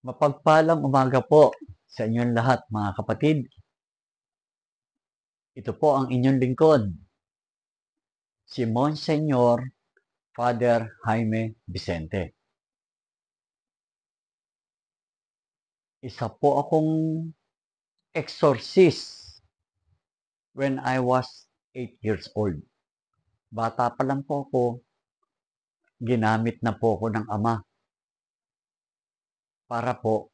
Mapagpalang umaga po sa inyong lahat, mga kapatid. Ito po ang inyong lingkod, si Monsignor Father Jaime Vicente. Isa po akong exorcist when I was 8 years old. Bata pa lang po ako, ginamit na po ako ng Ama para po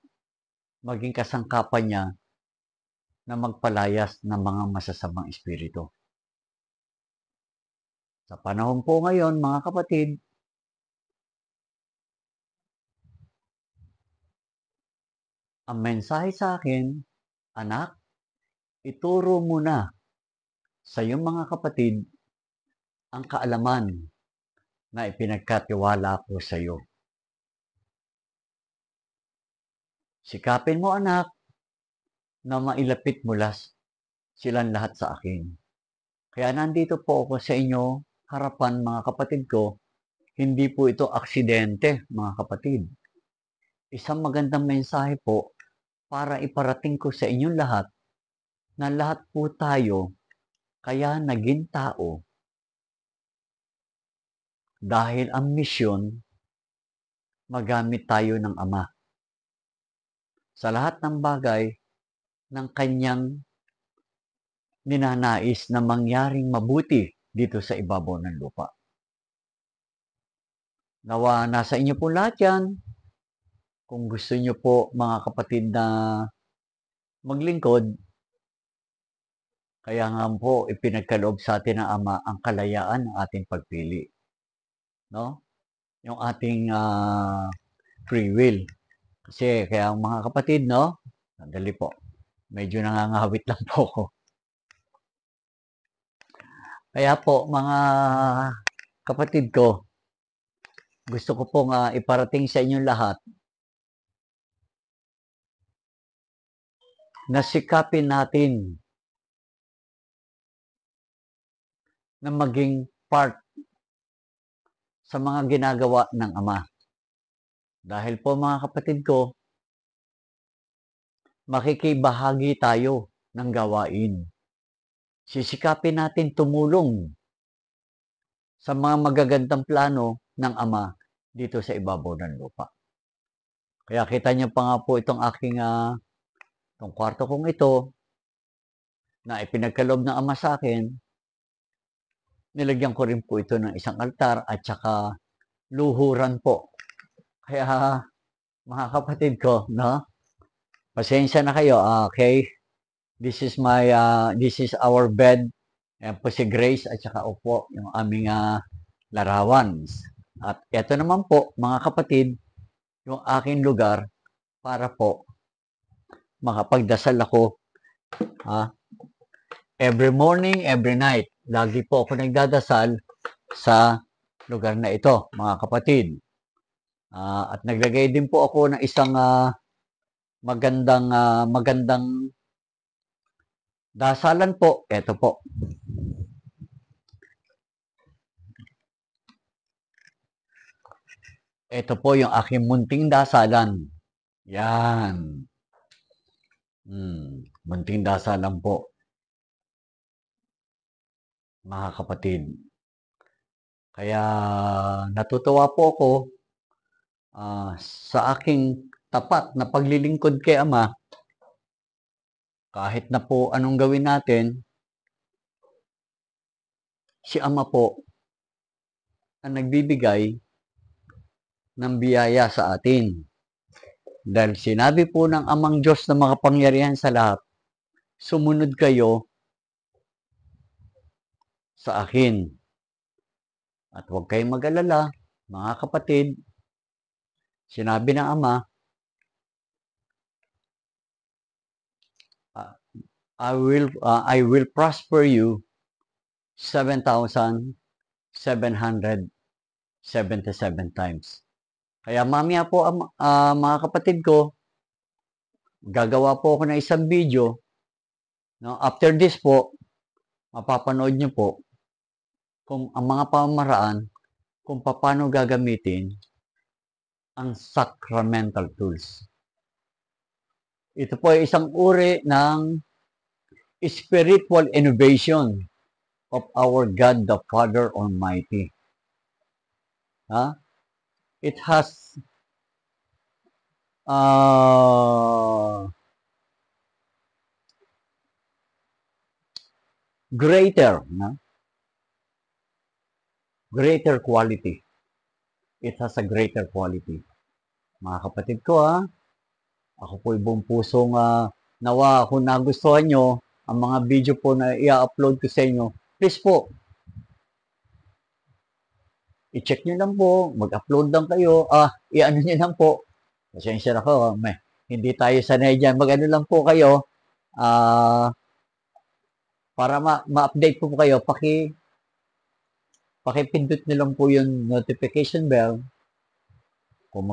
maging kasangkapan niya na magpalayas ng mga masasamang espiritu. Sa panahon po ngayon, mga kapatid, ang mensahe sa akin, anak, ituro mo na sa iyong mga kapatid ang kaalaman na ipinagkatiwala ko sa iyo. Sikapin mo, anak, na mailapit mo silang lahat sa akin. Kaya nandito po ako sa inyo, harapan mga kapatid ko. Hindi po ito aksidente, mga kapatid. Isang magandang mensahe po para iparating ko sa inyong lahat na lahat po tayo kaya naging tao dahil ang misyon, magamit tayo ng Ama sa lahat ng bagay ng kanyang ninanais na mangyaring mabuti dito sa ibabaw ng lupa. Nawa nasa inyo po lahat yan. Kung gusto nyo po, mga kapatid, na maglingkod, kaya nga po ipinagkaloob sa atin ng Ama ang kalayaan ng ating pagpili. No? Yung ating free will. Kasi kaya mga kapatid, no? Sandali po. Medyo nangangawit lang po ako. Kaya po, mga kapatid ko, gusto ko pong iparating sa inyong lahat na sikapin natin na maging part sa mga ginagawa ng Ama. Dahil po mga kapatid ko, makikibahagi tayo ng gawain. Sisikapin natin tumulong sa mga magagandang plano ng Ama dito sa ibabaw ng lupa. Kaya kita niyo pa nga po itong aking itong kwarto kong ito na ipinagkaloob ng Ama sa akin. Nilagyan ko rin po ito ng isang altar at saka luhuran po. Kaya mga kapatid ko, no? Pasensya na kayo, okay? This is our bed. Ayan po si Grace at saka upo yung aming larawan. At ito naman po, mga kapatid, yung aking lugar para po makapagdasal ako every morning, every night. Lagi po ako nagdadasal sa lugar na ito, mga kapatid. At naglagay din po ako ng isang magandang dasalan po. Ito po. Ito po yung aking munting dasalan. Yan. Munting dasalan po. Mga kapatid. Kaya natutuwa po ako sa aking tapat na paglilingkod kay Ama. Kahit na po anong gawin natin, si Ama po ang nagbibigay ng biyaya sa atin. Dahil sinabi po ng Amang Diyos na makapangyarihan sa lahat, sumunod kayo sa akin. At huwag kayong mag-alala, mga kapatid. Sinabi ng Ama, I will prosper you 7,777 times. Kaya mamaya po, mga kapatid ko, gagawa po ako ng isang video. No? After this po, mapapanood nyo po kung ang mga pamamaraan kung paano gagamitin ang sacramental tools. Ito po ay isang uri ng spiritual innovation of our God the Father Almighty. It has greater quality. It has a greater quality. Mga kapatid ko, ako po buong pusong nawa kung nagustuhan nyo ang mga video po na i-upload ko sa inyo, please po, i-check nyo lang po, mag-upload lang kayo, i-ano nyo lang po. Pasensya na ko, hindi tayo sanay dyan. Mag-ano lang po kayo, para ma-update po kayo, pakipindot nyo lang po yung notification bell. Kung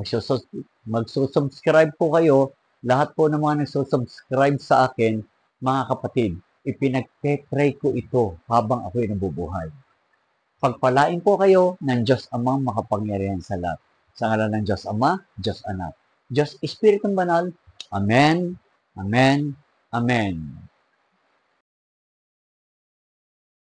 magsusubscribe po kayo, lahat po ng mga nagsusubscribe sa akin, mga kapatid, ipinagpe-pray ko ito habang ako'y nabubuhay. Pagpalain po kayo ng Diyos Amang makapangyarihan sa lahat. Sa ngalan ng Diyos Ama, Diyos Anak, Diyos Espiritong Banal. Amen, Amen, Amen.